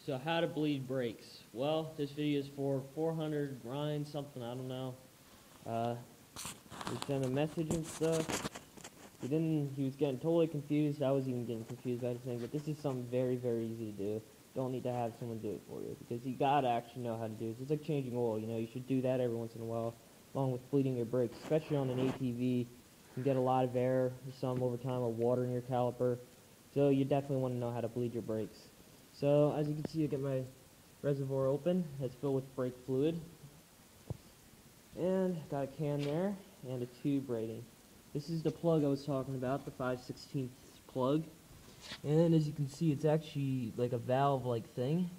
So how to bleed brakes. Well, this video is for 400 Ryan something, I don't know. We sent a message and stuff. He was getting totally confused. I was even getting confused by the thing, but this is something very, very easy to do. Don't need to have someone do it for you, because you gotta actually know how to do it. It's like changing oil, you know, you should do that every once in a while, along with bleeding your brakes, especially on an ATV. You can get a lot of air, some over time, or water in your caliper. So you definitely want to know how to bleed your brakes. So as you can see, I get my reservoir open. It's filled with brake fluid. And got a can there and a tube braiding. This is the plug I was talking about, the 5/16 plug. And as you can see, it's actually like a valve-like thing.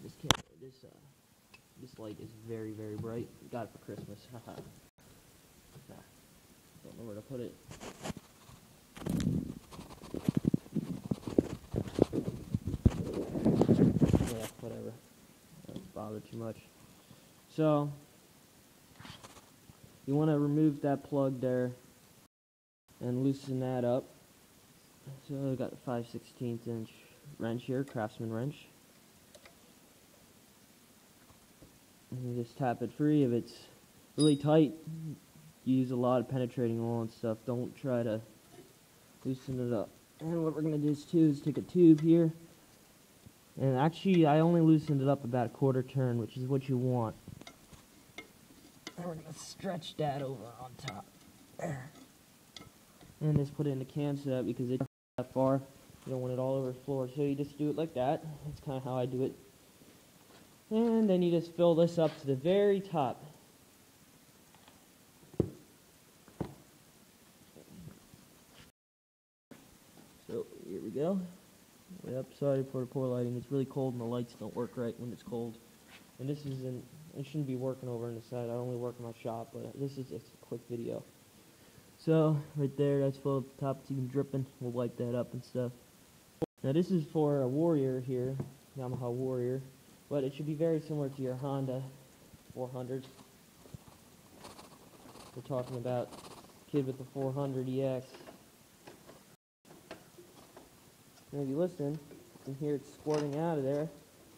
This light is very, very bright. Got it for Christmas. Haha. Don't know where to put it. Yeah, whatever. Don't bother too much. So you want to remove that plug there and loosen that up. So I got the 5/16 inch wrench here, Craftsman wrench. And you just tap it free. If it's really tight, you use a lot of penetrating oil and stuff. Don't try to loosen it up. And what we're going to do is take a tube here. And actually, I only loosened it up about a quarter turn, which is what you want. And we're going to stretch that over on top. There. And just put it in the can so that, because it's not that far, you don't want it all over the floor. So you just do it like that. That's kind of how I do it. And then you just fill this up to the very top. So here we go. Yep, sorry for the poor lighting. It's really cold and the lights don't work right when it's cold. And this isn't, it shouldn't be working over on the side. I only work in my shop, but this is just a quick video. So right there, that's full at the top. It's even dripping. We'll wipe that up and stuff. Now this is for a Warrior here, Yamaha Warrior, but it should be very similar to your Honda 400. We're talking about kid with the 400 EX. And if you listen, you can hear it squirting out of there.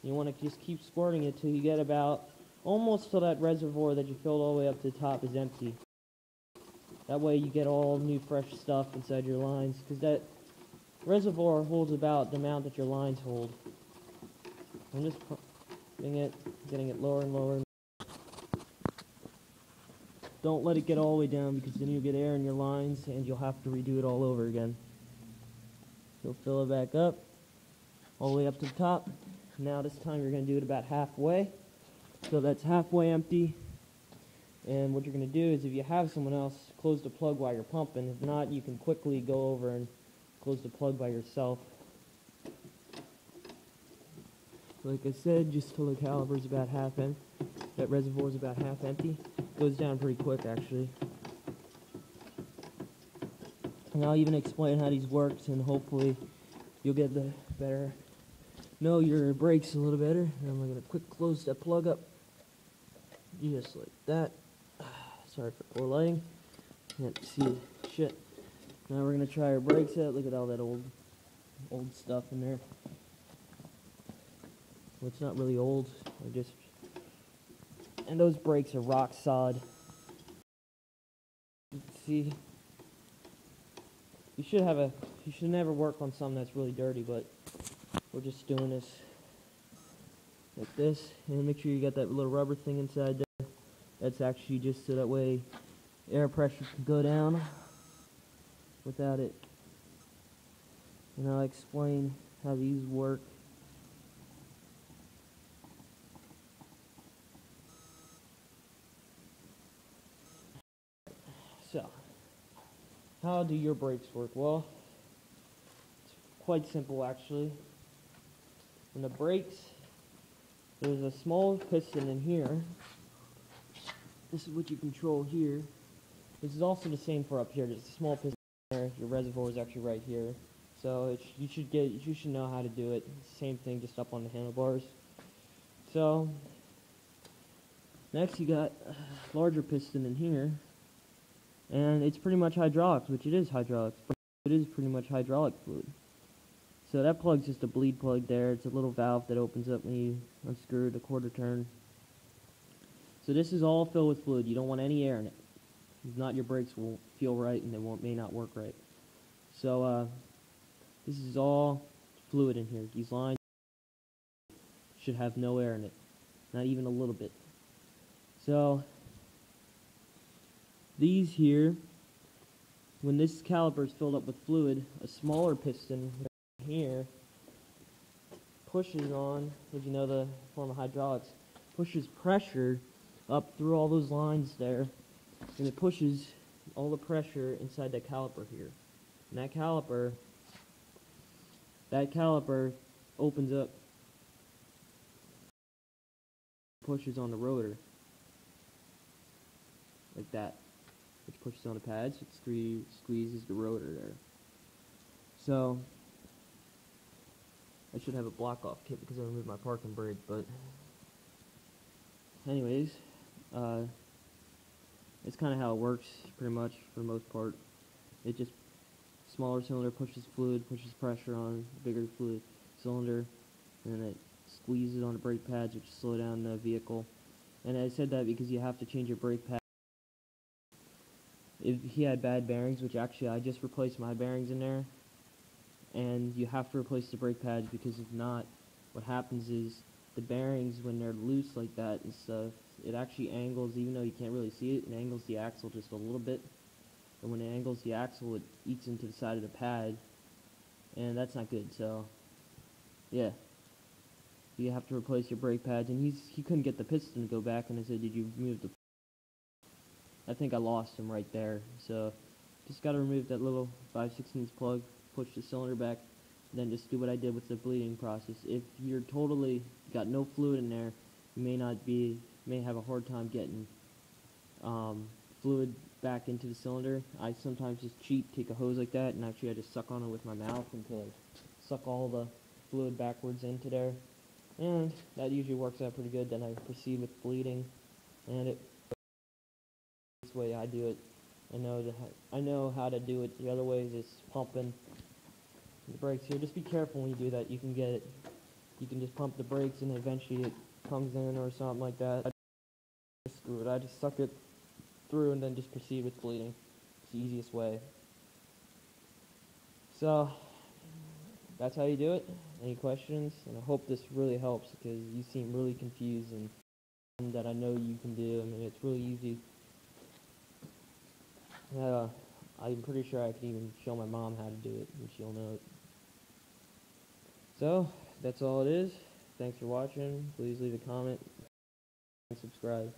You want to just keep squirting it till you get about almost till that reservoir that you filled all the way up to the top is empty. That way you get all new fresh stuff inside your lines, because that reservoir holds about the amount that your lines hold. I'm just getting it lower and lower. Don't let it get all the way down, because then you'll get air in your lines and you'll have to redo it all over again. So fill it back up, all the way up to the top. Now this time you're going to do it about halfway. So that's halfway empty. And what you're going to do is, if you have someone else, close the plug while you're pumping. If not, you can quickly go over and close the plug by yourself. Like I said, just till the caliper's about half empty. That reservoir's about half empty. Goes down pretty quick, actually. And I'll even explain how these works, and hopefully you'll get the better, know your brakes a little better. And I'm going to quick close that plug up, just like that. Sorry for poor lighting. Can't see shit. Now we're going to try our brakes out. Look at all that old stuff in there. Well, it's not really old. And those brakes are rock solid. You can see. You should never work on something that's really dirty, but we're just doing this like this. And make sure you got that little rubber thing inside there. That's actually just so that way air pressure can go down without it. And I'll explain how these work. So, how do your brakes work? Well, it's quite simple actually. In the brakes, there's a small piston in here. This is what you control here. This is also the same for up here. There's a small piston there. Your reservoir is actually right here. So you should know how to do it. Same thing, just up on the handlebars. So next you got a larger piston in here. And it's pretty much hydraulics, which it is hydraulics, but it is pretty much hydraulic fluid. So that plug's just a bleed plug there. It's a little valve that opens up when you unscrew the quarter turn. So this is all filled with fluid. You don't want any air in it. If not, your brakes won't feel right and they may not work right. So this is all fluid in here. These lines should have no air in it, not even a little bit. So these here, when this caliper is filled up with fluid, a smaller piston here pushes on, as you know, the form of hydraulics, pushes pressure up through all those lines there, and it pushes all the pressure inside that caliper here. And that caliper opens up, pushes on the rotor, like that, which pushes on the pads, it squeezes the rotor there. So I should have a block-off kit because I removed my parking brake, but anyways, it's kind of how it works, pretty much, for the most part. It just, smaller cylinder pushes fluid, pushes pressure on bigger fluid cylinder, and then it squeezes on the brake pads, which slow down the vehicle. And I said that because you have to change your brake pad. If he had bad bearings, which actually I just replaced my bearings in there, and you have to replace the brake pads, because if not, what happens is the bearings, when they're loose like that and stuff, it actually angles, even though you can't really see it, it angles the axle just a little bit. And when it angles the axle, it eats into the side of the pad, and that's not good. So yeah, you have to replace your brake pads. And he couldn't get the piston to go back, and I said, did you remove the, I think I lost him right there. So just got to remove that little 5/16 plug, push the cylinder back, then just do what I did with the bleeding process. If you're totally got no fluid in there, you may have a hard time getting fluid back into the cylinder. I sometimes just cheat, take a hose like that, and actually I just suck on it with my mouth until I suck all the fluid backwards into there, and that usually works out pretty good. Then I proceed with bleeding, and this way I do it. I know how to do it. The other way is just pumping the brakes here. Just be careful when you do that. You can just pump the brakes and eventually it comes in or something like that. Screw it. I just suck it through and then just proceed with bleeding. It's the easiest way. So that's how you do it. Any questions? And I hope this really helps, because you seem really confused, and that I know you can do. I mean, it's really easy. I'm pretty sure I can even show my mom how to do it, and she'll know it. So that's all it is. Thanks for watching. Please leave a comment and subscribe.